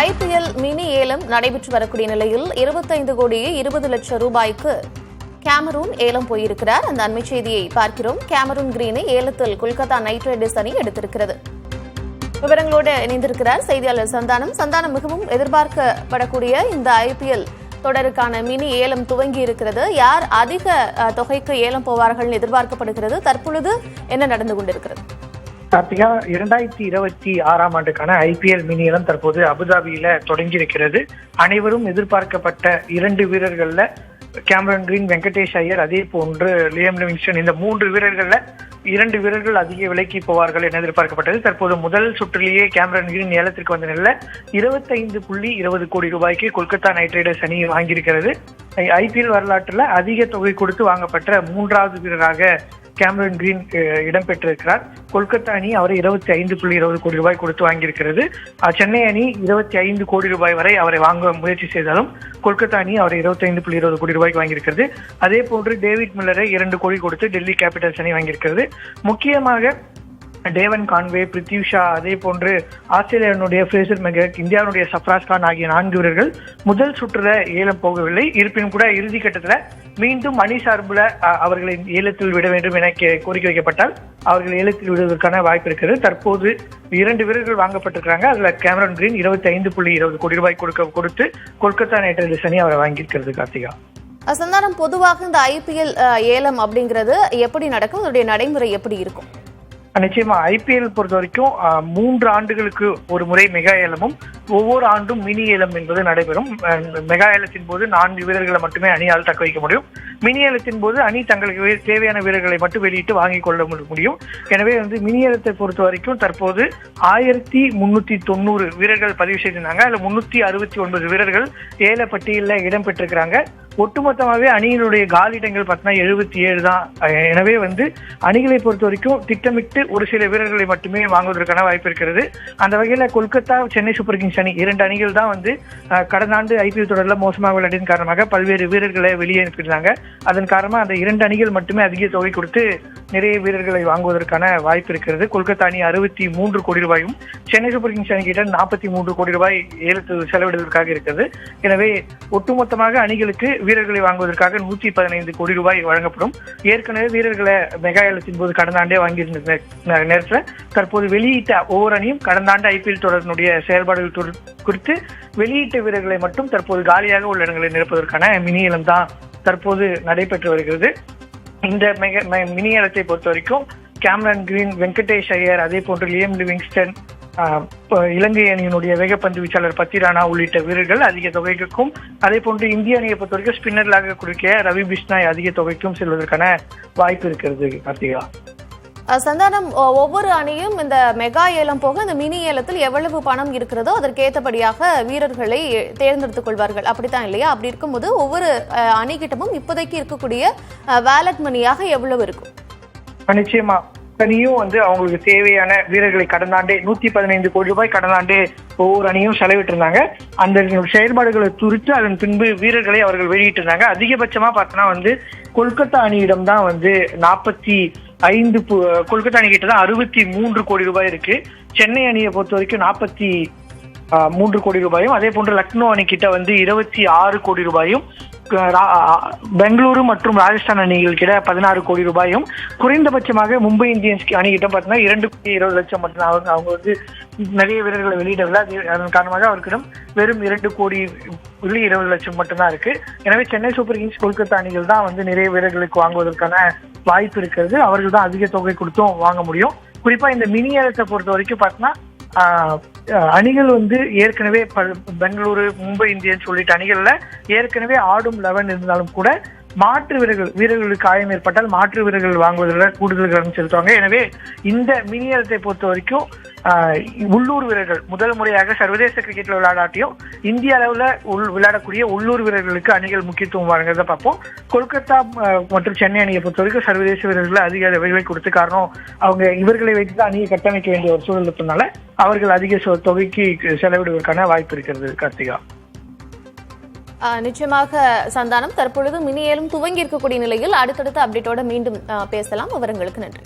IPL mini ஏலம் நடைபெற்று வரக்கூடிய நிலையில் 25 கோடியே 20 லட்சம் ரூபாய்க்கு கேமரூன் ஏலம் போயிருக்கிறார். அந்த அண்மை செய்தியை பார்க்கிறோம். கேமரூன் கிரீனை ஏலத்தில் கொல்கத்தா நைட் ரைடர்ஸ் அணி எடுத்திருக்கிறது. விவரங்களோடு இணைந்திருக்கிறார் செய்தியாளர் சந்தானம். சந்தானம், மிகவும் எதிர்பார்க்கப்படக்கூடிய இந்த IPL தொடருக்கான மினி ஏலம் துவங்கி இருக்கிறது. யார் அதிக தொகைக்கு ஏலம் போவார்கள் எதிர்பார்க்கப்படுகிறது? தற்பொழுது என்ன நடந்து கொண்டிருக்கிறது? கார்த்திகா, 2026ஆம் ஆண்டுக்கான IPL மினி ஏலம் தற்போது அபுதாபியில தொடங்கியிருக்கிறது. அனைவரும் எதிர்பார்க்கப்பட்ட 2 வீரர்கள்ல கேமரூன் கிரீன், வெங்கடேஷ் ஐயர், அதே போன்று லியம் லிவிங்ஸ்டன், இந்த 3 வீரர்கள்ல 2 வீரர்கள் அதிக விலைக்கு போவார்கள் என எதிர்பார்க்கப்பட்டது. தற்போது முதல் சுற்றிலேயே கேமரூன் கிரீன் ஏலத்திற்கு வந்த நிலையில் 25.20 கோடி ரூபாய்க்கு கொல்கத்தா நைட் ரைடர்ஸ் அணி வாங்கியிருக்கிறது. IPL வரலாற்றில் அதிக தொகை கொடுத்து வாங்கப்பட்ட 3வது வீரராக கேமரூன் கிரீன் இடம்பெற்றிருக்கிறார். கொல்கத்தா அணி அவரை 25.20 கோடி ரூபாய் கொடுத்து வாங்கியிருக்கிறது. சென்னை அணி 25 கோடி ரூபாய் வரை அவரை வாங்க முயற்சி செய்தாலும் கொல்கத்தா அணி அவரை 25.20 கோடி ரூபாய்க்கு வாங்கியிருக்கிறது. அதே போன்று டேவிட் மில்லரை 2 கோடி கொடுத்து டெல்லி கேபிட்டல்ஸ் அணி வாங்கியிருக்கிறது. முக்கியமாக டேவன் கான்வே, பிருத்வி ஷா, அதே போன்று ஆஸ்திரேலியாவுடைய ஃப்ரேசர் மெகக், இந்தியாவுடைய சஃப்ராஸ் கான் ஆகிய 4 வீரர்கள் முதல் சுற்றுல ஏலம் போகவில்லை. இருப்பினும் கூட இறுதி கட்டத்தில் மீண்டும் அணி சார்பில் அவர்களை ஏலத்தில் விட வேண்டும் என கோரிக்கை வைக்கப்பட்டால் அவர்கள் ஏலத்தில் விடுவதற்கான வாய்ப்பு இருக்கிறது. தற்போது 2 வீரர்கள் வாங்கப்பட்டிருக்கிறாங்க. அதுல கேமரூன் கிரீன் 25.20 கோடி ரூபாய் கொடுத்து கொல்கத்தா நைட் ரைடர்ஸ் அணி அவரை வாங்கியிருக்கிறது. கார்த்திகா, சந்தானம், பொதுவாக இந்த IPL ஏலம் அப்படிங்கிறது எப்படி நடக்கும்? அதனுடைய நடைமுறை எப்படி இருக்கும்? நிச்சயமா IPL பொறுத்த வரைக்கும் 3 ஆண்டுகளுக்கு ஒரு முறை மெகா ஏலமும் ஒவ்வொரு ஆண்டும் மினி ஏலம் என்பது நடைபெறும். மெகா ஏலத்தின் போது 4 வீரர்களை மட்டுமே அணியால் தக்க வைக்க முடியும். மினி ஏலத்தின் போது அணி தங்களுக்கு தேவையான வீரர்களை மட்டும் வெளியிட்டு வாங்கிக் கொள்ள முடியும். எனவே மினி ஏலத்தை பொறுத்த வரைக்கும் தற்போது 1390 வீரர்கள் பதிவு செய்திருந்தாங்க. அதுல 369 வீரர்கள் ஏல பட்டியலில் இடம்பெற்றிருக்கிறாங்க. ஒட்டுமொத்தமாகவே அணியினுடைய காலிடங்கள் பார்த்தீங்கன்னா 77 தான். எனவே அணிகளை பொறுத்த வரைக்கும் திட்டமிட்டு ஒரு சில வீரர்களை மட்டுமே வாங்குவதற்கான வாய்ப்பு இருக்கிறது. அந்த வகையில் கொல்கத்தா, சென்னை சூப்பர் கிங்ஸ் அணி 2 அணிகள் தான் கடந்த ஆண்டு IPL தொடரில் மோசமாக விளையாடின் காரணமாக பல்வேறு வீரர்களை வெளியே அனுப்பியிருந்தாங்க. அதன் காரணமாக அந்த 2 அணிகள் மட்டுமே அதிக தொகை கொடுத்து நிறைய வீரர்களை வாங்குவதற்கான வாய்ப்பு இருக்கிறது. கொல்கத்தா அணி 63 கோடி ரூபாயும், சென்னை சூப்பர் கிங்ஸ் அணி கிட்ட 43 கோடி ரூபாய் ஏலத்தில் செலவிடுவதற்காக இருக்கிறது. எனவே ஒட்டுமொத்தமாக அணிகளுக்கு வீரர்களை வாங்குவதற்காக 115 கோடி ரூபாய் வழங்கப்படும். ஏற்கனவே வீரர்களை மெகா ஏலத்தின் போது கடந்த ஆண்டே வாங்கியிருந்த நேரத்தில் தற்போது வெளியிட்ட ஒவ்வொரு அணியும் கடந்த ஆண்டு IPL தொடரினுடைய செயல்பாடுகள் குறித்து வெளியிட்ட வீரர்களை மட்டும் தற்போது காலியாக உள்ள இடங்களை நிரப்புவதற்கான மினி ஏலம் தான் தற்போது நடைபெற்று வருகிறது. இந்த மினி ஏலத்தை பொறுத்த வரைக்கும் கேமரூன் கிரீன், வெங்கடேஷ் ஐயர், அதே போன்று லியம் லிவிங்ஸ்டன், இலங்கை அணியினுடைய வேகப்பந்து வீச்சாளர் பத்திரானா உள்ளிட்ட வீரர்கள் அதிக தொகைக்கும், அதே போன்று இந்திய அணியை பொறுத்த வரைக்கும் ஸ்பின்னர்களாக கொடுக்க ரவி பிஷ்னாய் அதிக தொகைக்கும் செல்வதற்கான வாய்ப்பு இருக்கிறது. கார்த்திகா, சந்தானம், ஒவ்வொரு அணியும் இந்த மெகா ஏலம் போக இந்த மினி ஏலத்தில் எவ்வளவு பணம் இருக்கிறதோ அதற்கேற்றபடியாக வீரர்களை தேர்ந்தெடுத்துக் கொள்வார்கள், அப்படித்தான் இல்லையா? அப்படி இருக்கும்போது ஒவ்வொரு அணிகிட்டமும் இப்போதைக்கு இருக்கக்கூடிய வேலட் மணியாக எவ்வளவு இருக்கும்? நிச்சயமா அணியும் அவங்களுக்கு தேவையான வீரர்களை கடந்த ஆண்டே 115 கோடி ரூபாய் கடந்த ஆண்டே ஒவ்வொரு அணியும் செலவிட்டு இருந்தாங்க. அந்த செயல்பாடுகளை குறித்து அதன் பின்பு வீரர்களை அவர்கள் வெளியிட்டிருந்தாங்க. அதிகபட்சமா பார்த்தோன்னா கொல்கத்தா அணியிடம் தான் 45 கொல்கத்தா அணி கிட்ட தான் 63 கோடி ரூபாய் இருக்கு. சென்னை அணியை பொறுத்த வரைக்கும் 43 கோடி ரூபாயும், அதே போன்று லக்னோ அணி கிட்ட 26 கோடி ரூபாயும், பெங்களூரு மற்றும் ராஜஸ்தான் அணிகள் கிட்ட 16 கோடி ரூபாயும், குறைந்தபட்சமாக மும்பை இந்தியன்ஸ் அணிகிட்ட பார்த்தீங்கன்னா 2.20 லட்சம் மட்டும். அவங்க நிறைய வீரர்களை வெளியிடவில்லை. அதன் காரணமாக அவர்களிடம் வெறும் 2.20 லட்சம் மட்டும்தான் இருக்கு. எனவே சென்னை சூப்பர் கிங்ஸ், கொல்கத்தா அணிகள் தான் நிறைய வீரர்களுக்கு வாங்குவதற்கான வாய்ப்பு இருக்கிறது. அவர்கள் தான் அதிக தொகை கொடுத்தும் வாங்க முடியும். குறிப்பா இந்த மினி ஏலத்தை பொறுத்த வரைக்கும் பார்த்தீங்கன்னா அணிகள் ஏற்கனவே பெங்களூரு, மும்பை இந்தியன்ஸ் உள்ளிட்ட அணிகள்ல ஏற்கனவே ஆடும் 11 இருந்தாலும் கூட மாற்று வீரர்களுக்கு காயம் ஏற்பட்டால் மாற்று வீரர்கள் வாங்குவதில் கூடுதல் கவனம் செலுத்துவாங்க. எனவே இந்த மினி ஏலத்தை பொறுத்த வரைக்கும் உள்ளூர் வீரர்கள் முதல் முறையாக சர்வதேச கிரிக்கெட்ல விளையாடாட்டியும் இந்திய அளவுல விளையாடக்கூடிய உள்ளூர் வீரர்களுக்கு அணிகள் முக்கியத்துவம் வழங்குறத பார்ப்போம். கொல்கத்தா மற்றும் சென்னை அணியை பொறுத்த வரைக்கும் சர்வதேச வீரர்களை அதிக விலை கொடுத்து, காரணம் அவங்க இவர்களை வைத்துதான் அணியை கட்டமைக்க வேண்டிய ஒரு சூழல் இருப்பதனால அவர்கள் அதிக தொகைக்கு செலவிடுவதற்கான வாய்ப்பு இருக்கிறது. கார்த்திகா, நிச்சயமாக சந்தானம், தற்பொழுது மினி ஏலம் துவங்கி இருக்கக்கூடிய நிலையில் அடுத்தடுத்த அப்டேட்டோட மீண்டும் பேசலாம். விவரங்களுக்கு நன்றி.